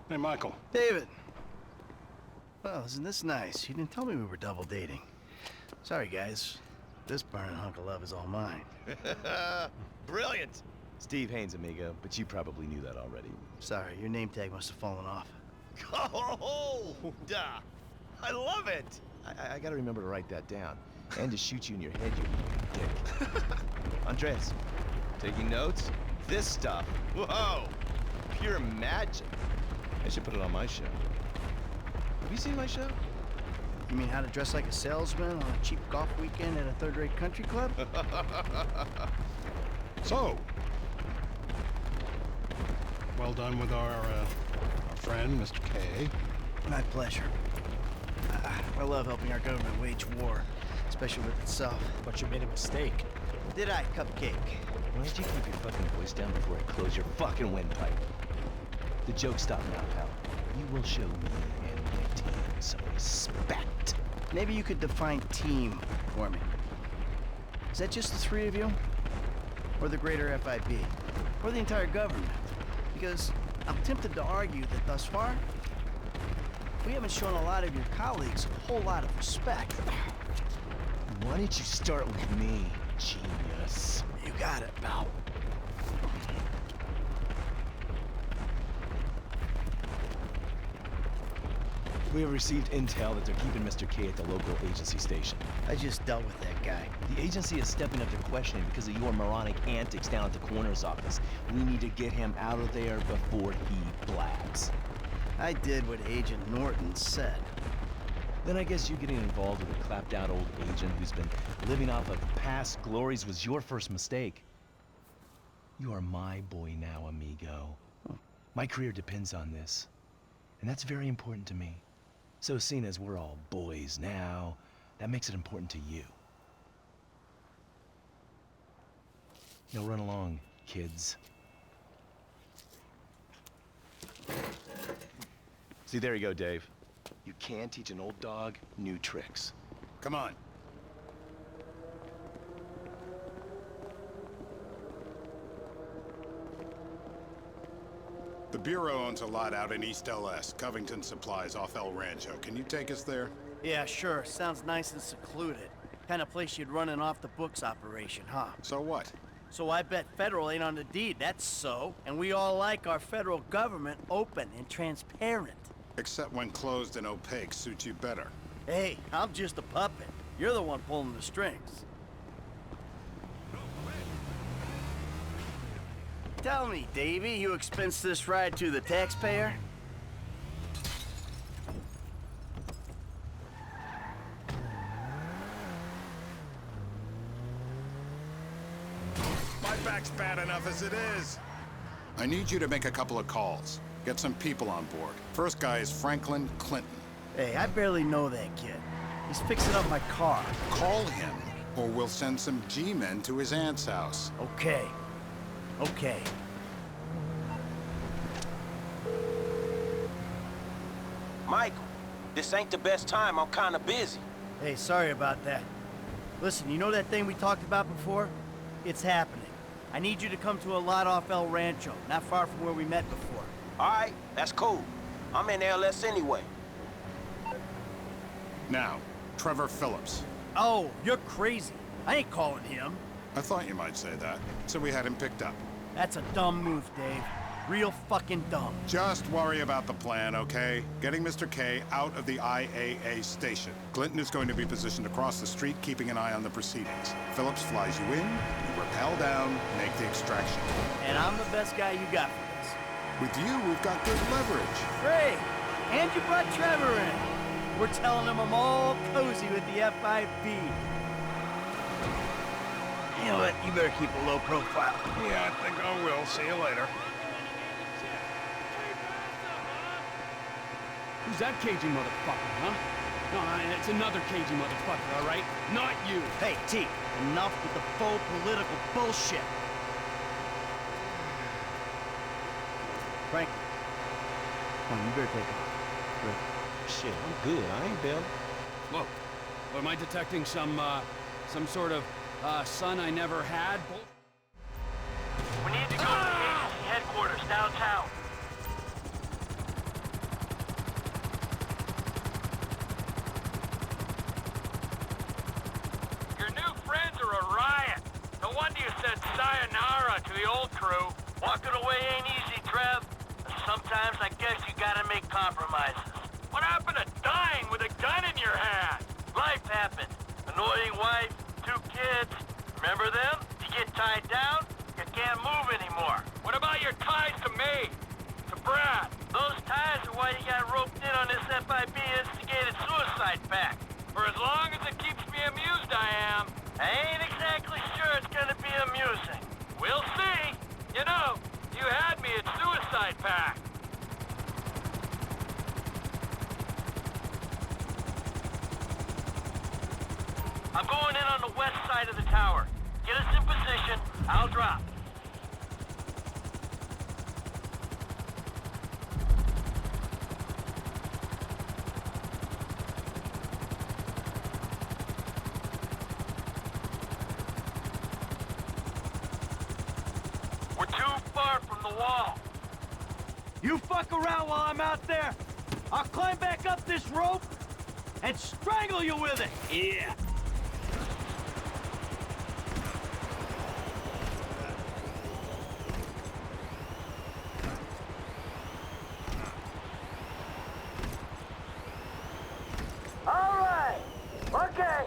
Hey, Michael. David. Well, isn't this nice? You didn't tell me we were double dating. Sorry, guys. This burning hunk of love is all mine. Brilliant! Steve Haynes, amigo, but you probably knew that already. Sorry, your name tag must have fallen off. Oh, duh! I love it! I gotta remember to write that down. And to shoot you in your head, you dick. Andreas, taking notes? This stuff, whoa! Pure magic. I should put it on my show. Have you seen my show? You mean how to dress like a salesman on a cheap golf weekend at a third-rate country club? So, well done with our friend, Mr. K. My pleasure. I love helping our government wage war, especially with itself. But you made a mistake. Did I, Cupcake? Why don't you keep your fucking voice down before I close your fucking windpipe? The joke stopped now, pal. You will show me and my team some respect. Maybe you could define team for me. Is that just the three of you? Or the greater FIB? Or the entire government? Because I'm tempted to argue that thus far, we haven't shown a lot of your colleagues a whole lot of respect. Why don't you start with me, genius? You got it, pal. We have received intel that they're keeping Mr. K at the local agency station. I just dealt with that guy. The agency is stepping up their questioning because of your moronic antics down at the coroner's office. We need to get him out of there before he blabs. I did what Agent Norton said. Then I guess you getting involved with a clapped-out old agent who's been living off of past glories was your first mistake. You are my boy now, amigo. My career depends on this, and that's very important to me. So seeing as we're all boys now, that makes it important to you. Now run along, kids. See, there you go, Dave. You can teach an old dog new tricks. Come on. The Bureau owns a lot out in East LS, Covington Supplies off El Rancho. Can you take us there? Yeah, sure. Sounds nice and secluded. Kind of place you'd run an off-the-books operation, huh? So what? So I bet federal ain't on the deed, that's so. And we all like our federal government open and transparent. Except when closed and opaque suits you better. Hey, I'm just a puppet. You're the one pulling the strings. Tell me, Davy, you expense this ride to the taxpayer? My back's bad enough as it is. I need you to make a couple of calls. Get some people on board. First guy is Franklin Clinton. Hey, I barely know that kid. He's fixing up my car. Call him, or we'll send some G-men to his aunt's house. Okay. Okay. Michael, this ain't the best time. I'm kinda busy. Hey, sorry about that. Listen, you know that thing we talked about before? It's happening. I need you to come to a lot off El Rancho, not far from where we met before. All right, that's cool. I'm in LS anyway. Now, Trevor Phillips. Oh, you're crazy. I ain't calling him. I thought you might say that, so we had him picked up. That's a dumb move, Dave. Real fucking dumb. Just worry about the plan, okay? Getting Mr. K out of the IAA station. Clinton is going to be positioned across the street, keeping an eye on the proceedings. Phillips flies you in, you rappel down, make the extraction. And I'm the best guy you got for this. With you, we've got good leverage. Great! And you brought Trevor in. We're telling him I'm all cozy with the FIB. You know what? You better keep a low profile. Yeah, I think I will. See you later. Who's that cagey motherfucker, huh? No, it's another cagey motherfucker, all right? Not you. Hey, T, enough with the faux political bullshit. Frank, come on, you better take it. Good. Shit, I'm good. I ain't Bill. Whoa. What, am I detecting some sort of, son I never had? We need to go to the agency headquarters downtown. the old crew. Walking away ain't easy, Trev. But sometimes I guess you gotta make compromises. What happened to dying with a gun in your hand? Life happened. Annoying wife, 2 kids. Remember them? You get tied down, you can't move anymore. What about your ties to me? To Brad? Those ties are why you got roped in on this FIB instigated suicide pact. For as long as it keeps me amused, I am. I ain't exactly sure it's gonna be amusing. We'll see. You know, you had me at suicide pact. I'm going in on the west side of the tower. Get us in position, I'll drop. We're too far from the wall. You fuck around while I'm out there. I'll climb back up this rope and strangle you with it. Yeah. All right. Okay.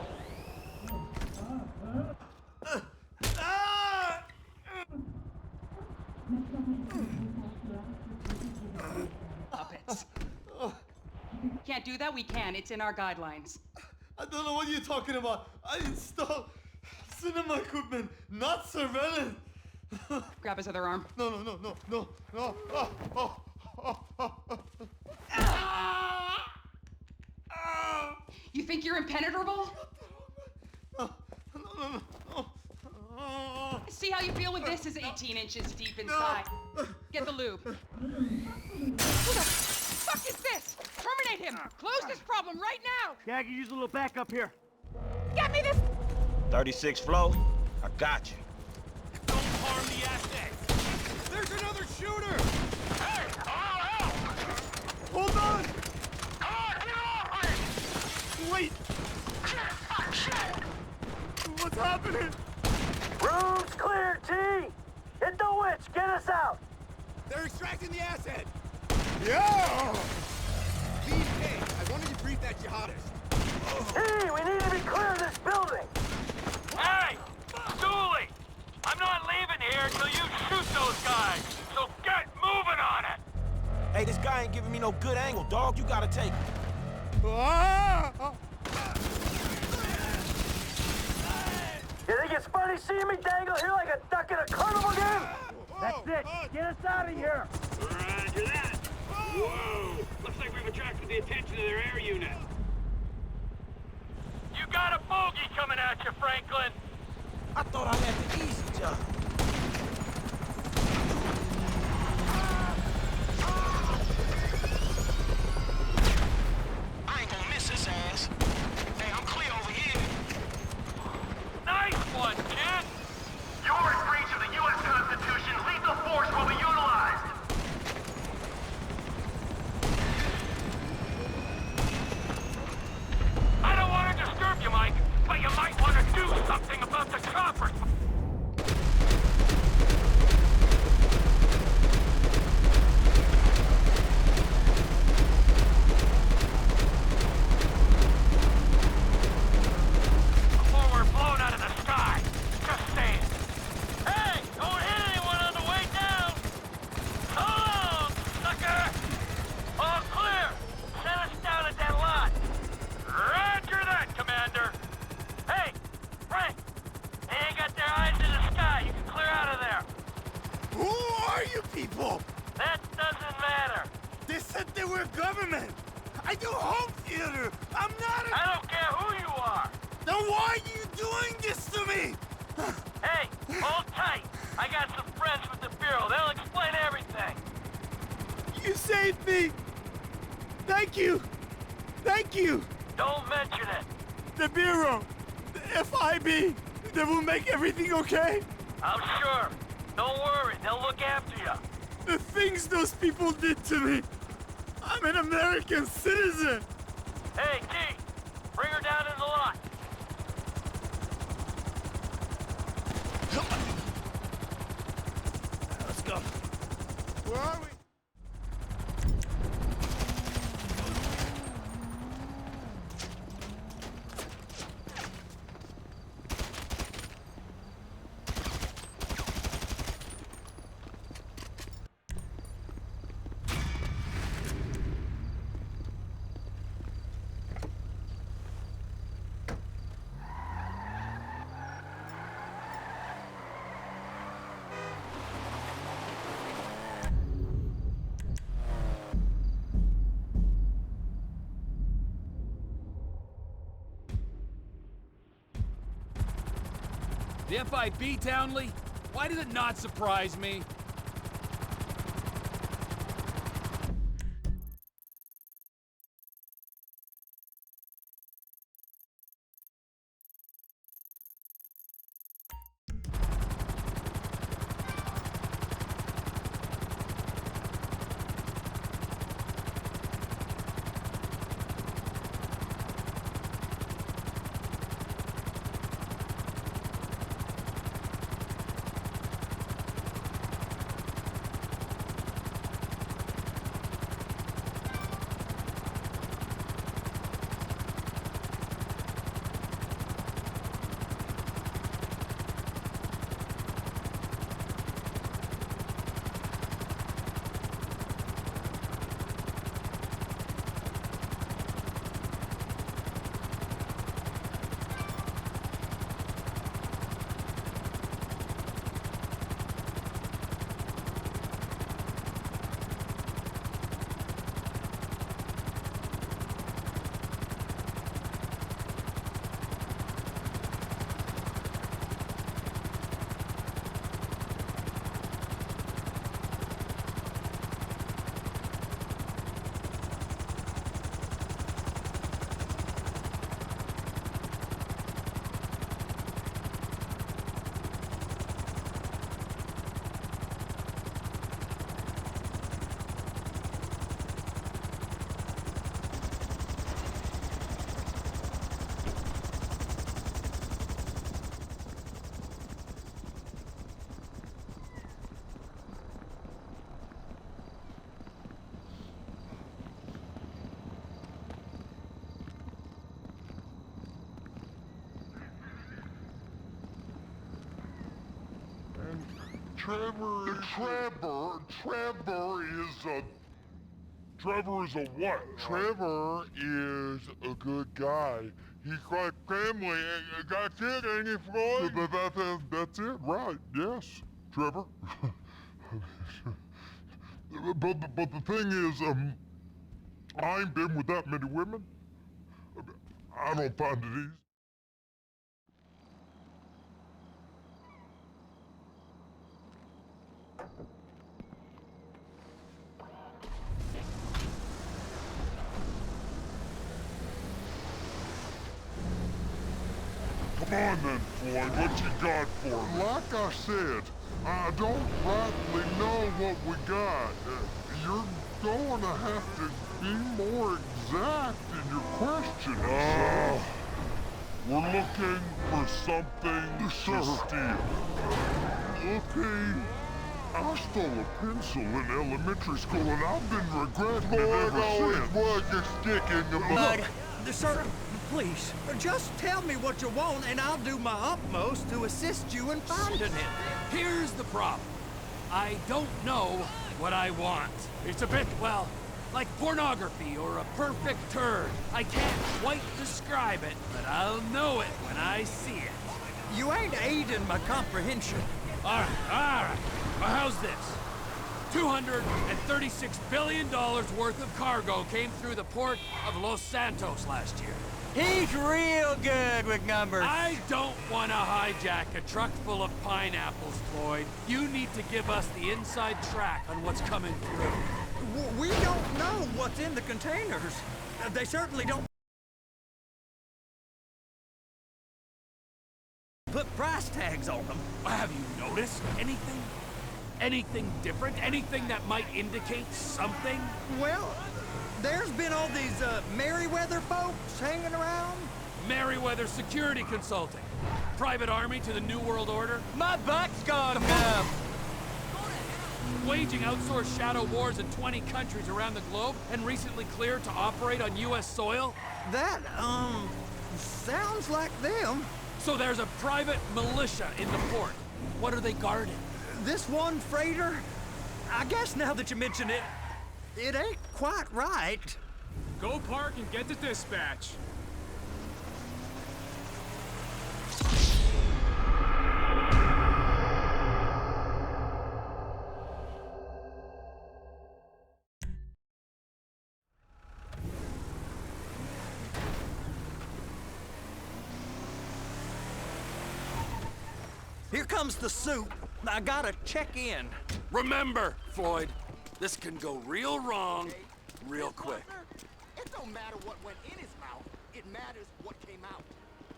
Puppets. Can't do that? We can. It's in our guidelines. I don't know what you're talking about. I installed cinema equipment, not surveillance. Grab his other arm. No. You think you're impenetrable? No. See how you feel when this is 18 inches deep inside. Get the lube. Who the fuck is this? Terminate him! Close this problem right now! Yeah, I can use a little backup here. Get me this! 36 flow, I got you. Don't harm the asset. There's another shooter! Hey, hello, help! Hold on! Come on, get off me! Wait! Shit! What's happening? Room's clear, T. Hit the witch. Get us out. They're extracting the asset! Yeah! BK, I wanted to brief that jihadist. T, we need to be clear of this building. Hey! Dooley! I'm not leaving here until you shoot those guys! So get moving on it! Hey, this guy ain't giving me no good angle, dog. You gotta take it. You think it's funny seeing me dangle here like a duck in a carnival game? That's it. Get us out of here. Roger that! Whoa! Looks like we've attracted the attention of their air unit. You got a bogey coming at you, Franklin! I thought I had the easy job. I ain't gonna miss his ass. Hey, I'm clear over here. Nice one, kid! You're in breach of the U.S. Constitution. Lethal force will be utilized. I don't want to disturb you, Mike, but you might want to do something about the choppers. Before we're blown out of the sky. Just saying. Hey, don't hit anyone on the way down. So long, sucker. All clear. Send us down at that lot. Roger that, Commander. Hey, Frank. They ain't got their eyes in the sky. You can clear out of there. Who are you people? That doesn't matter. They said they were government. I do home theater. I'm not a... I don't care who you are. Then why are you doing this to me? Hey, hold tight. I got some friends with the Bureau. They'll explain everything. You saved me. Thank you. Thank you. Don't mention it. The Bureau. The FIB. They will make everything okay. I'm sure. Don't worry. They'll look after you. The things those people did to me. I'm an American citizen. Hey, T. Bring her down in the lot. them. Where are we? The FIB, Townley? Why does it not surprise me? Trevor is a what? Trevor is a good guy. He's got family. That's it, ain't it, Floyd? That's it, right? Yes, Trevor. but the thing is, I ain't been with that many women. I don't find it easy. Come on then, Floyd, what you got for me? Like I said, I don't rightly know what we got. You're going to have to be more exact in your question, sir. We're looking for something to steal. Okay. I stole a pencil in elementary school and I've been regretting it ever since. Was a stick in the mud. Sir, please, just tell me what you want and I'll do my utmost to assist you in finding it. Here's the problem. I don't know what I want. It's a bit, well, like pornography or a perfect turd. I can't quite describe it, but I'll know it when I see it. You ain't aiding my comprehension. All right. Well, how's this? $236 billion worth of cargo came through the port of Los Santos last year. He's real good with numbers. I don't want to hijack a truck full of pineapples, Floyd. You need to give us the inside track on what's coming through. We don't know what's in the containers. They certainly don't put price tags on them. Have you noticed anything? Anything different? Anything that might indicate something? Well, there's been all these Merryweather folks hanging around. Merryweather Security Consulting. Private army to the New World Order. My butt's gone numb. waging outsourced shadow wars in 20 countries around the globe and recently cleared to operate on U.S. soil? That, sounds like them. So there's a private militia in the port. What are they guarding? This one freighter? I guess now that you mention it, it ain't quite right. Go park and get to dispatch. Here comes the soup. I gotta check in. Remember, Floyd, this can go real wrong real quick. It don't matter what went in his mouth. It matters what came out.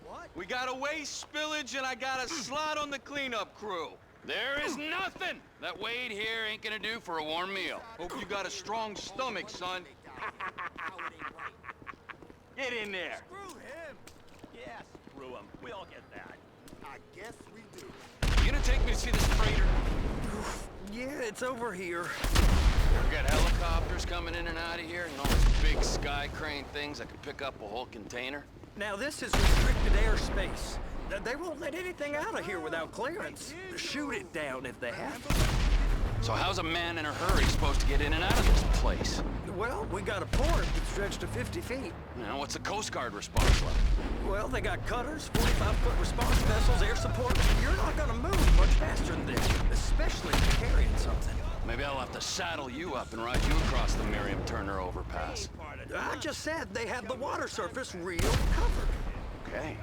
What? We got a waste spillage and I got a slot on the cleanup crew. There is nothing that Wade here ain't gonna do for a warm meal. Hope you got a strong stomach, son. Get in there. Screw him. Yeah, screw him. We all get that. I guess we do. You gonna take me to see this freighter? Yeah, it's over here. We got helicopters coming in and out of here and all these big sky crane things that can pick up a whole container. Now, this is restricted airspace. They won't let anything out of here without clearance. Shoot it down if they have to. So how's a man in a hurry supposed to get in and out of this place? Well, we got a port that stretched to 50 feet. Now, what's the Coast Guard response like? Well, they got cutters, 45-foot response vessels, air support. You're not gonna move much faster than this, especially if you're carrying something. Maybe I'll have to saddle you up and ride you across the Miriam Turner overpass. I just said they have the water surface real covered. Okay.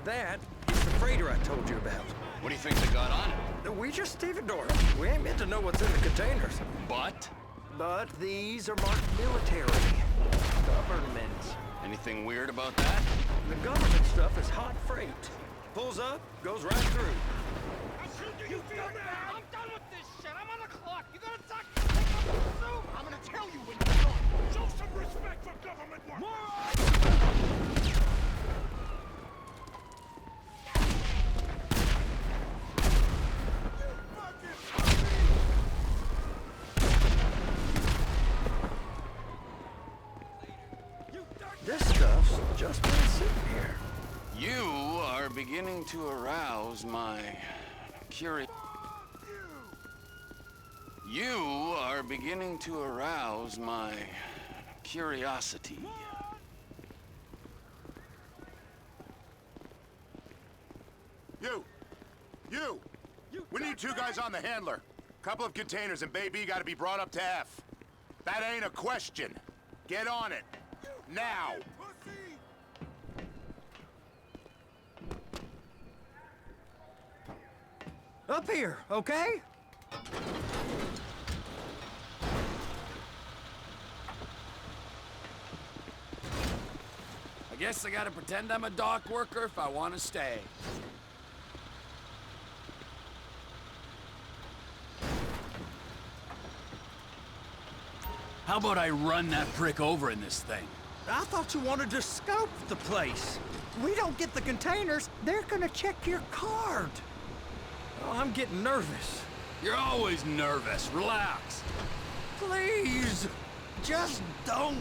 That is the freighter I told you about. What do you think they got on it? We just stevedore them. We ain't meant to know what's in the containers. But? But these are marked military. Government. Anything weird about that? The government stuff is hot freight. Pulls up, goes right through. You I'm done with this shit. I'm on the clock. You gonna talk? I'm gonna tell you when you're done. Show some respect for government work. This stuff's just been sitting here. You are beginning to arouse my curiosity. You are beginning to arouse my curiosity. You! We need 2 guys on the handler. Couple of containers and Baby gotta be brought up to F. That ain't a question. Get on it. Now! Up here, okay? I guess I gotta pretend I'm a dock worker if I want to stay. How about I run that prick over in this thing? I thought you wanted to scope the place. We don't get the containers, they're gonna check your card. Oh, I'm getting nervous. You're always nervous. Relax. Please, just don't.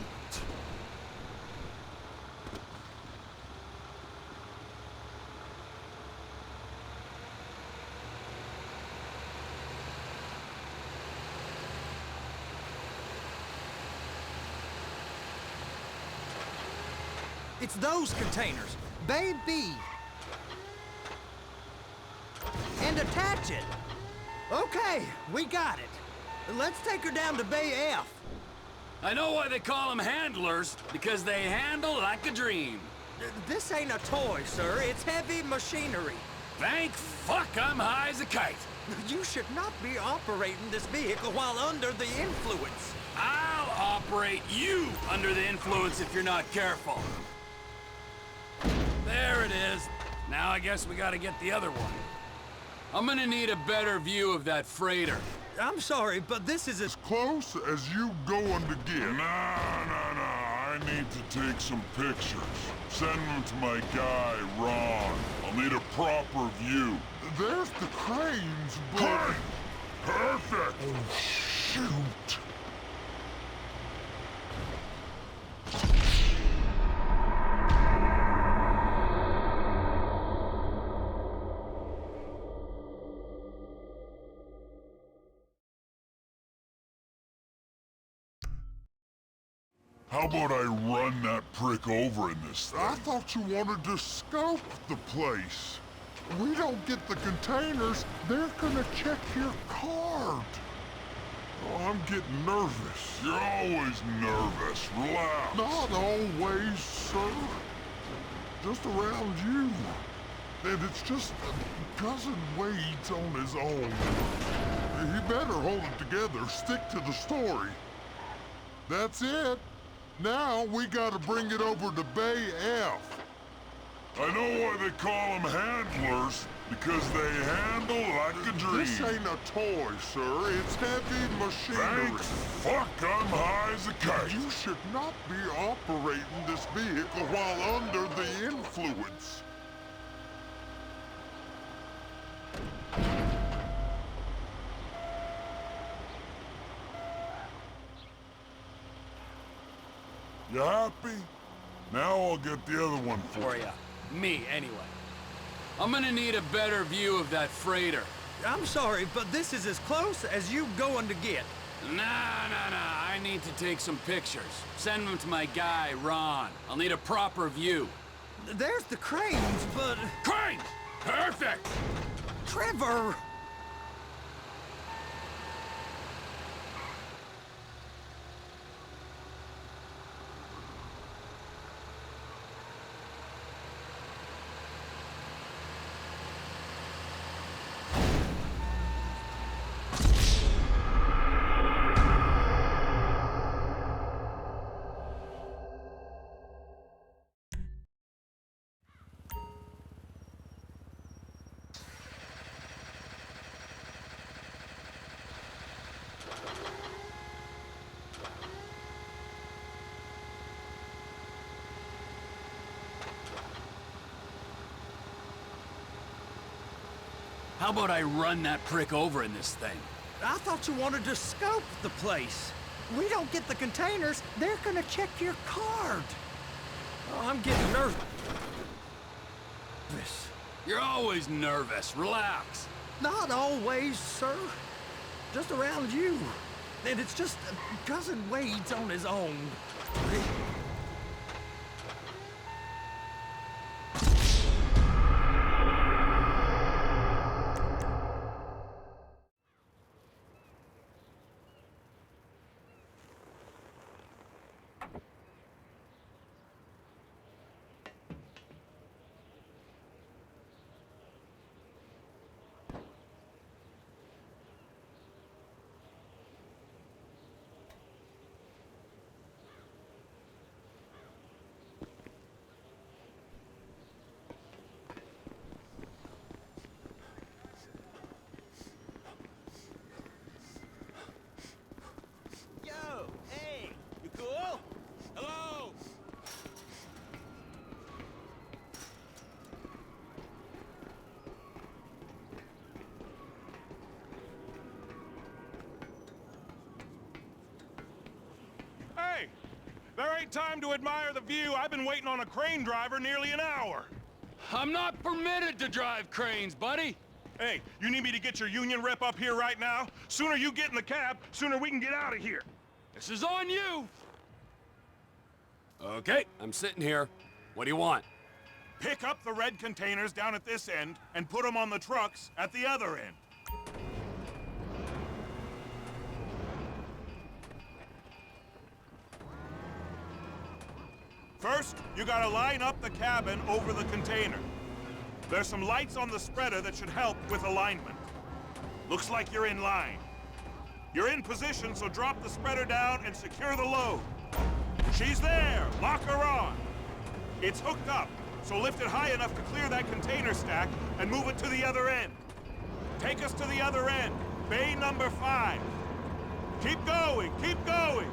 It's those containers. Bay B. And attach it. Okay, we got it. Let's take her down to Bay F. I know why they call them handlers, because they handle like a dream. This ain't a toy, sir. It's heavy machinery. Thank fuck I'm high as a kite. You should not be operating this vehicle while under the influence. I'll operate you under the influence if you're not careful. There it is. Now I guess we gotta get the other one. I'm gonna need a better view of that freighter. I'm sorry, but this is as close as you going to get. No. I need to take some pictures. Send them to my guy, Ron. I'll need a proper view. There's the cranes, but... Crane! Perfect! Oh, shoot! How about I run that prick over in this thing? I thought you wanted to scope the place. We don't get the containers, they're gonna check your card. Oh, I'm getting nervous. You're always nervous. Relax. Not always, sir. Just around you. And it's just Cousin Wade's on his own. He better hold it together, stick to the story. That's it. Now we gotta bring it over to Bay F. I know why they call them handlers, because they handle like a dream. This ain't a toy, sir. It's heavy machinery. Thank fuck I'm high as a kite. You should not be operating this vehicle while under the influence. You happy? Now I'll get the other one for you. Me, anyway. I'm gonna need a better view of that freighter. I'm sorry, but this is as close as you going to get. Nah. I need to take some pictures. Send them to my guy, Ron. I'll need a proper view. There's the cranes, but... Cranes! Perfect! Trevor! How about I run that prick over in this thing? I thought you wanted to scope the place. We don't get the containers, they're gonna check your card. Oh, I'm getting nervous. You're always nervous. Relax. Not always, sir. Just around you. And it's just Cousin Wade's on his own. There ain't time to admire the view. I've been waiting on a crane driver nearly an hour. I'm not permitted to drive cranes, buddy. Hey, you need me to get your union rep up here right now? Sooner you get in the cab, sooner we can get out of here. This is on you. Okay, I'm sitting here. What do you want? Pick up the red containers down at this end and put them on the trucks at the other end. First, you gotta line up the cabin over the container. There's some lights on the spreader that should help with alignment. Looks like you're in line. You're in position, so drop the spreader down and secure the load. She's there! Lock her on! It's hooked up, so lift it high enough to clear that container stack and move it to the other end. Take us to the other end, bay number 5. Keep going, keep going!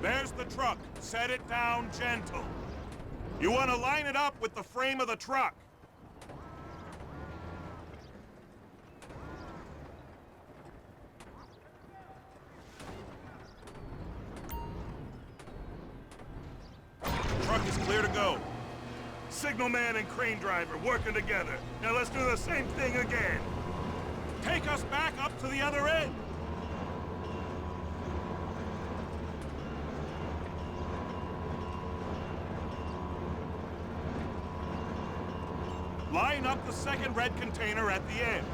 There's the truck. Set it down gentle. You want to line it up with the frame of the truck. Truck is clear to go. Signalman and crane driver working together. Now let's do the same thing again. Take us back up to the other end. Line up the second red container at the end.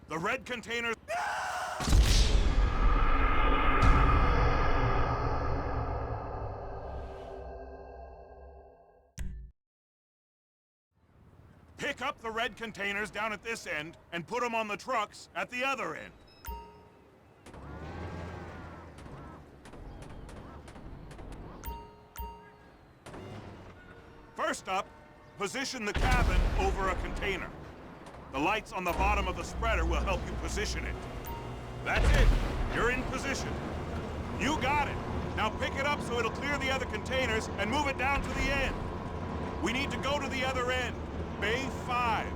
The red containers... Pick up the red containers down at this end and put them on the trucks at the other end. First up, position the cabin over a container. The lights on the bottom of the spreader will help you position it. That's it. You're in position. You got it. Now pick it up so it'll clear the other containers and move it down to the end. We need to go to the other end. Bay 5.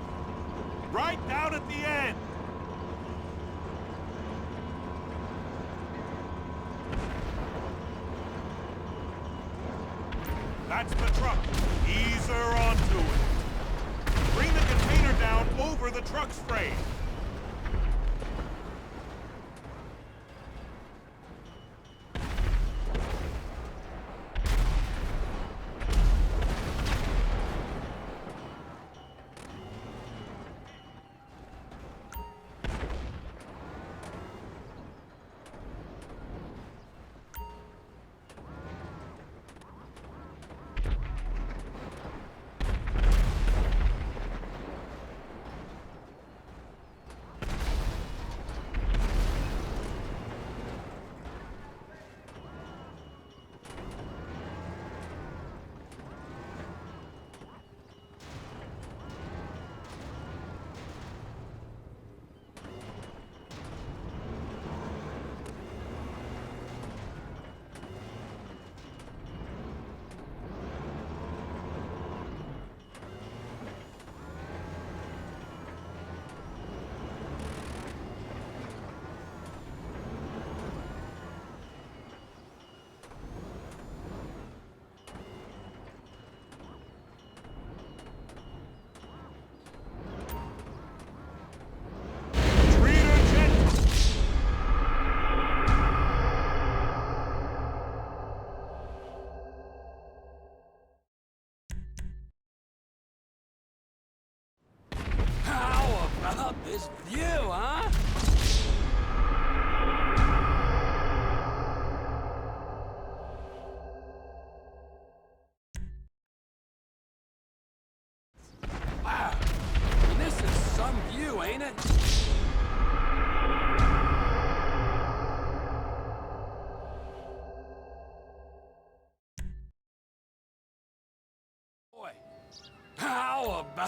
Right down at the end. That's the truck. Ease her onto it. Bring the container down over the truck's frame.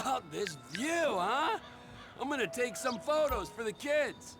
about this view, huh? I'm gonna take some photos for the kids.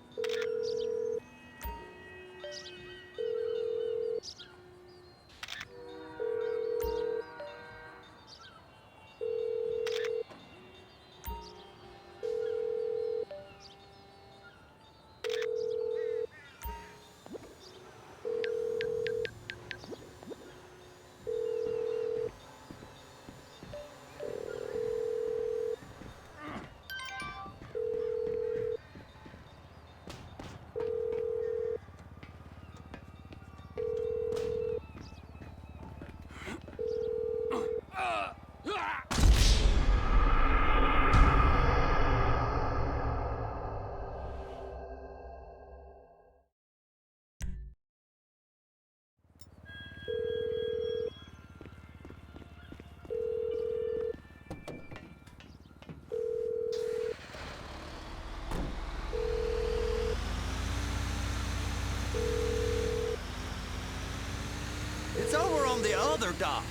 It's over on the other dock.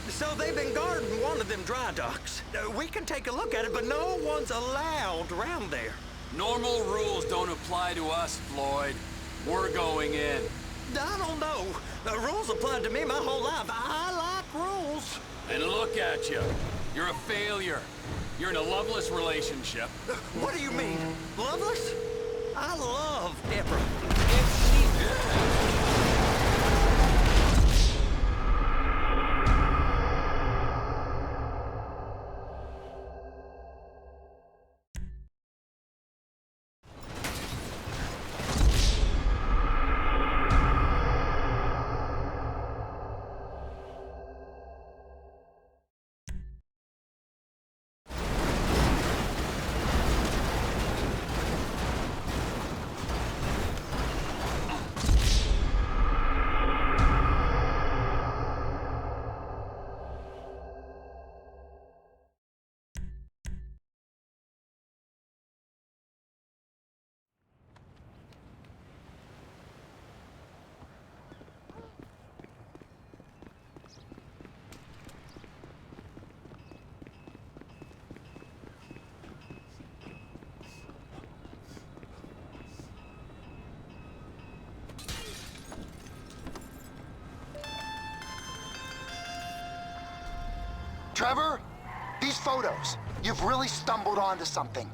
So they've been guarding one of them dry docks. We can take a look at it, but no one's allowed around there. Normal rules don't apply to us, Floyd. We're going in. I don't know. The rules applied to me my whole life. I like rules. And look at you. You're a failure. You're in a loveless relationship. What do you mean? Loveless? I love Deborah. Trevor, these photos, you've really stumbled onto something.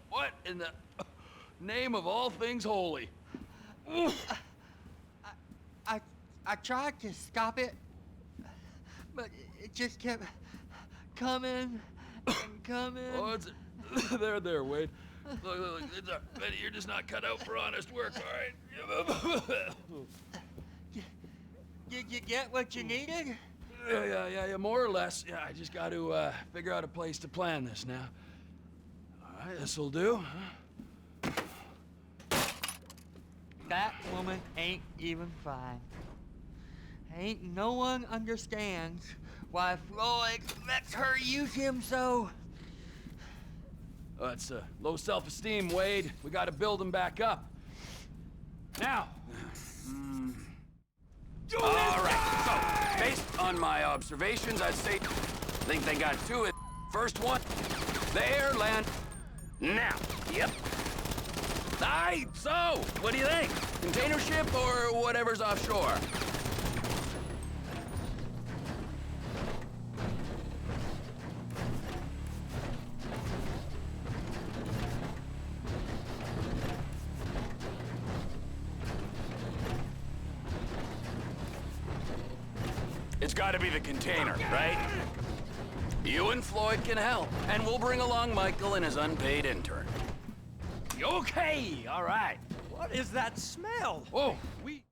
What in the name of all things holy? I tried to stop it, but it just kept coming and coming. Oh, it's there, Wade. Look, it's Benny, you're just not cut out for honest work, all right? Did you get what you needed? Yeah, more or less. Yeah, I just got to figure out a place to plan this now. All right, this'll do. That woman ain't even fine. Ain't no one understands why Floyd lets her use him so. It's low self-esteem, Wade. We got to build him back up. Now. All right. So, based on my observations, I'd say think they got to it. First one, there, land. Now. Yep. Aye, so, what do you think? Container ship or whatever's offshore? It's gotta be the container, right? You and Floyd can help, and we'll bring along Michael and his unpaid intern. Okay, all right. What is that smell? Oh, we...